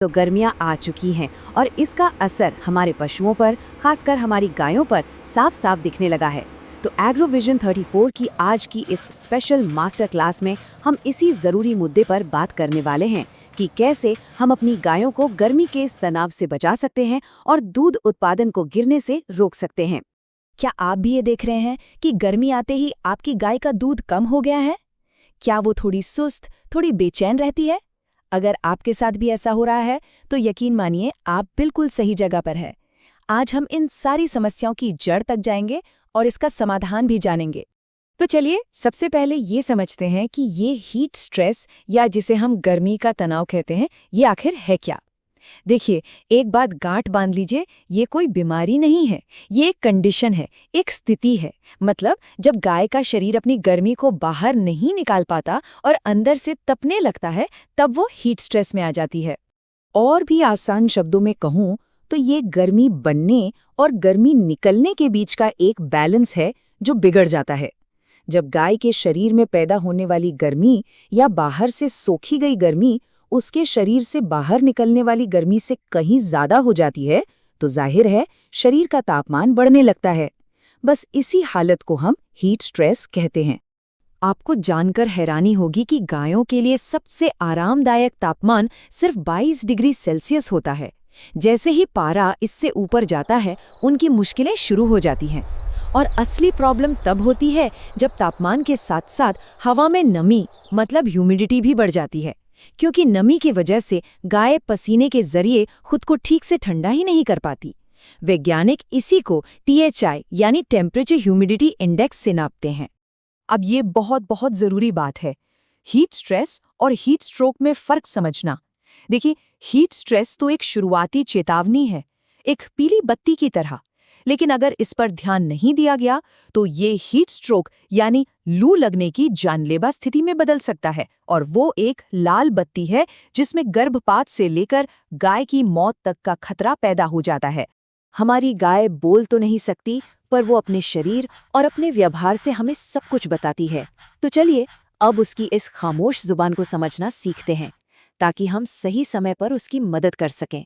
तो गर्मियां आ चुकी हैं और इसका असर हमारे पशुओं पर, खासकर हमारी गायों पर साफ साफ दिखने लगा है। तो एग्रोविजन 34 की आज की इस स्पेशल मास्टर क्लास में हम इसी ज़रूरी मुद्दे पर बात करने वाले हैं कि कैसे हम अपनी गायों को गर्मी के इस तनाव से बचा सकते हैं और दूध उत्पादन को गिरने से रोक सकते हैं। क्या आप भी ये देख रहे हैं कि गर्मी आते ही आपकी गाय का दूध कम हो गया है? क्या वो थोड़ी सुस्त, थोड़ी बेचैन रहती है? अगर आपके साथ भी ऐसा हो रहा है तो यकीन मानिए आप बिल्कुल सही जगह पर हैं। आज हम इन सारी समस्याओं की जड़ तक जाएंगे और इसका समाधान भी जानेंगे। तो चलिए सबसे पहले ये समझते हैं कि ये हीट स्ट्रेस या जिसे हम गर्मी का तनाव कहते हैं, ये आखिर है क्या। देखिए, एक बात गांठ बांध लीजिए, ये कोई बीमारी नहीं है, ये एक कंडीशन है, एक स्थिति है। मतलब जब गाय का शरीर अपनी गर्मी को बाहर नहीं निकाल पाता और अंदर से तपने लगता है, तब वो हीट स्ट्रेस में आ जाती है। और भी आसान शब्दों में कहूँ तो ये गर्मी बनने और गर्मी निकलने के बीच का एक बैलेंस है जो बिगड़ जाता है। जब गाय के शरीर में पैदा होने वाली गर्मी या बाहर से सोखी गई गर्मी उसके शरीर से बाहर निकलने वाली गर्मी से कहीं ज्यादा हो जाती है, तो जाहिर है शरीर का तापमान बढ़ने लगता है। बस इसी हालत को हम हीट स्ट्रेस कहते हैं। आपको जानकर हैरानी होगी कि गायों के लिए सबसे आरामदायक तापमान सिर्फ 22 डिग्री सेल्सियस होता है। जैसे ही पारा इससे ऊपर जाता है, उनकी मुश्किलें शुरू हो जाती हैं। और असली प्रॉब्लम तब होती है जब तापमान के साथ साथ हवा में नमी मतलब ह्यूमिडिटी भी बढ़ जाती है, क्योंकि नमी की वजह से गाय पसीने के जरिए खुद को ठीक से ठंडा ही नहीं कर पाती। वैज्ञानिक इसी को THI यानी टेम्परेचर ह्यूमिडिटी इंडेक्स से नापते हैं। अब ये बहुत ज़रूरी बात है, हीट स्ट्रेस और हीट स्ट्रोक में फ़र्क समझना। देखिए, हीट स्ट्रेस तो एक शुरुआती चेतावनी है, एक पीली बत्ती की तरह। लेकिन अगर इस पर ध्यान नहीं दिया गया तो ये हीट स्ट्रोक यानी लू लगने की जानलेवा स्थिति में बदल सकता है, और वो एक लाल बत्ती है जिसमें गर्भपात से लेकर गाय की मौत तक का खतरा पैदा हो जाता है। हमारी गाय बोल तो नहीं सकती, पर वो अपने शरीर और अपने व्यवहार से हमें सब कुछ बताती है। तो चलिए अब उसकी इस खामोश जुबान को समझना सीखते हैं, ताकि हम सही समय पर उसकी मदद कर सकें।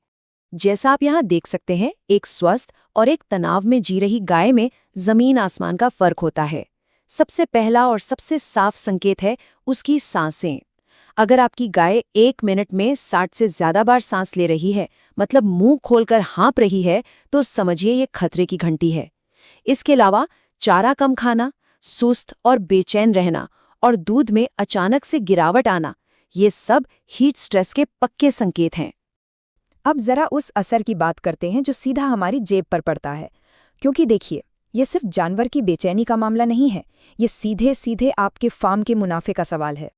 जैसा आप यहाँ देख सकते हैं, एक स्वस्थ और एक तनाव में जी रही गाय में जमीन आसमान का फर्क होता है। सबसे पहला और सबसे साफ संकेत है उसकी सांसें। अगर आपकी गाय 1 मिनट में 60 से ज्यादा बार सांस ले रही है, मतलब मुंह खोलकर हाँप रही है, तो समझिए ये खतरे की घंटी है। इसके अलावा चारा कम खाना, सुस्त और बेचैन रहना और दूध में अचानक से गिरावट आना, ये सब हीट स्ट्रेस के पक्के संकेत हैं। अब जरा उस असर की बात करते हैं जो सीधा हमारी जेब पर पड़ता है, क्योंकि देखिए, ये सिर्फ जानवर की बेचैनी का मामला नहीं है, ये सीधे सीधे आपके फार्म के मुनाफे का सवाल है।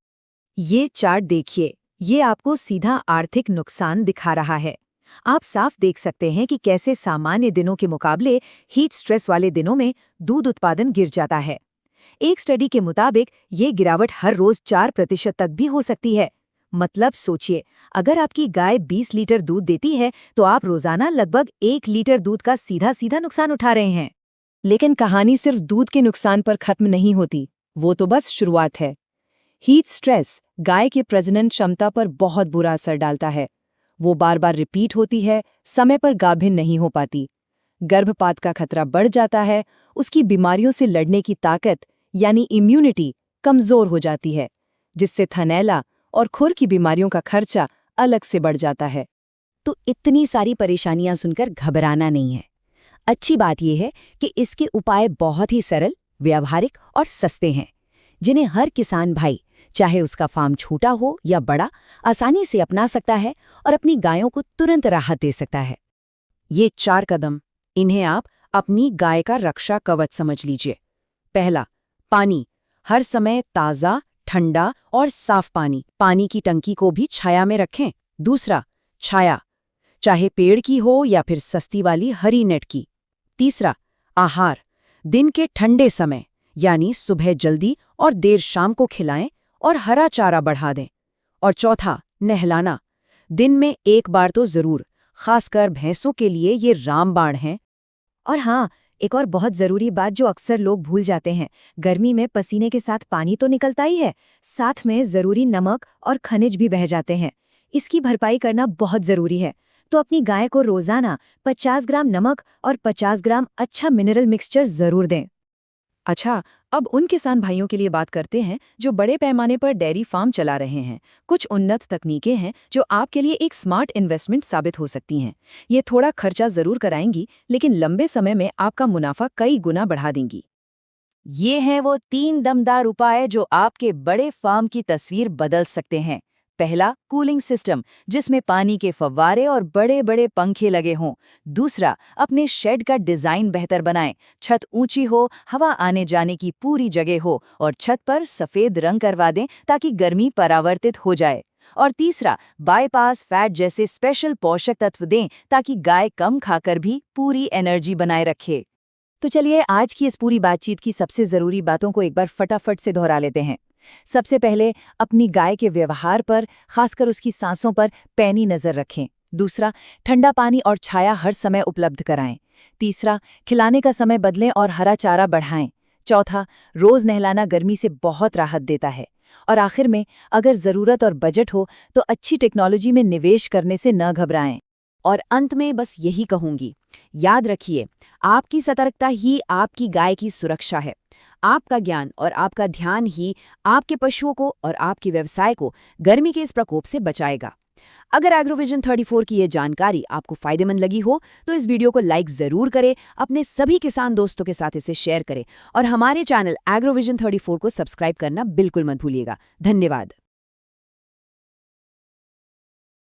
ये चार्ट देखिए, ये आपको सीधा आर्थिक नुकसान दिखा रहा है। आप साफ देख सकते हैं कि कैसे सामान्य दिनों के मुकाबले हीट स्ट्रेस वाले दिनों में दूध उत्पादन गिर जाता है। एक स्टडी के मुताबिक ये गिरावट हर रोज 4% तक भी हो सकती है। मतलब सोचिए, अगर आपकी गाय 20 लीटर दूध देती है तो आप रोजाना लगभग 1 लीटर दूध का सीधा सीधा नुकसान उठा रहे हैं। लेकिन कहानी सिर्फ दूध के नुकसान पर खत्म नहीं होती, वो तो बस शुरुआत है। हीट स्ट्रेस गाय की प्रजनन क्षमता पर बहुत बुरा असर डालता है। वो बार बार रिपीट होती है, समय पर गाभिन नहीं हो पाती, गर्भपात का खतरा बढ़ जाता है, उसकी बीमारियों से लड़ने की ताकत यानी इम्यूनिटी कमजोर हो जाती है, जिससे थनैला और खुर की बीमारियों का खर्चा अलग से बढ़ जाता है। तो इतनी सारी परेशानियां सुनकर घबराना नहीं है। अच्छी बात यह है कि इसके उपाय बहुत ही सरल, व्यावहारिक और सस्ते हैं, जिन्हें हर किसान भाई, चाहे उसका फार्म छोटा हो या बड़ा, आसानी से अपना सकता है और अपनी गायों को तुरंत राहत दे सकता है। ये 4 कदम, इन्हें आप अपनी गाय का रक्षा कवच समझ लीजिए। पहला, पानी। हर समय ताज़ा, ठंडा और साफ पानी की टंकी को भी छाया में रखें। दूसरा, छाया, चाहे पेड़ की हो या फिर सस्ती वाली हरी नेट की। तीसरा, आहार। दिन के ठंडे समय यानी सुबह जल्दी और देर शाम को खिलाएं और हरा चारा बढ़ा दें। और चौथा, नहलाना। दिन में 1 बार तो जरूर, खासकर भैंसों के लिए ये रामबाण है। और हाँ, एक और बहुत ज़रूरी बात जो अक्सर लोग भूल जाते हैं, गर्मी में पसीने के साथ पानी तो निकलता ही है, साथ में ज़रूरी नमक और खनिज भी बह जाते हैं। इसकी भरपाई करना बहुत ज़रूरी है। तो अपनी गाय को रोज़ाना 50 ग्राम नमक और 50 ग्राम अच्छा मिनरल मिक्सचर ज़रूर दें। अच्छा, अब उन किसान भाइयों के लिए बात करते हैं जो बड़े पैमाने पर डेयरी फार्म चला रहे हैं। कुछ उन्नत तकनीकें हैं जो आपके लिए एक स्मार्ट इन्वेस्टमेंट साबित हो सकती हैं। ये थोड़ा खर्चा जरूर कराएंगी, लेकिन लंबे समय में आपका मुनाफा कई गुना बढ़ा देंगी। ये हैं वो 3 दमदार उपाय जो आपके बड़े फार्म की तस्वीर बदल सकते हैं। पहला, कूलिंग सिस्टम, जिसमें पानी के फव्वारे और बड़े बड़े पंखे लगे हों। दूसरा, अपने शेड का डिजाइन बेहतर बनाएं। छत ऊंची हो, हवा आने जाने की पूरी जगह हो और छत पर सफेद रंग करवा दें ताकि गर्मी परावर्तित हो जाए। और तीसरा, बाईपास फैट जैसे स्पेशल पोषक तत्व दें ताकि गाय कम खाकर भी पूरी एनर्जी बनाए रखे। तो चलिए आज की इस पूरी बातचीत की सबसे ज़रूरी बातों को एक बार फटाफट से दोहरा लेते हैं। सबसे पहले, अपनी गाय के व्यवहार पर, खासकर उसकी सांसों पर पैनी नज़र रखें। दूसरा, ठंडा पानी और छाया हर समय उपलब्ध कराएं। तीसरा, खिलाने का समय बदलें और हरा चारा बढ़ाएं। चौथा, रोज़ नहलाना गर्मी से बहुत राहत देता है। और आखिर में, अगर ज़रूरत और बजट हो तो अच्छी टेक्नोलॉजी में निवेश करने से न घबराएं। और अंत में बस यही कहूंगी, याद रखिए, आपकी सतर्कता ही आपकी गाय की सुरक्षा है। आपका ज्ञान और आपका ध्यान ही आपके पशुओं को और आपके व्यवसाय को गर्मी के इस प्रकोप से बचाएगा। अगर एग्रोविजन 34 की ये जानकारी आपको फायदेमंद लगी हो तो इस वीडियो को लाइक जरूर करें, अपने सभी किसान दोस्तों के साथ इसे शेयर करें और हमारे चैनल एग्रोविजन 34 को सब्सक्राइब करना बिल्कुल मत भूलिएगा। धन्यवाद।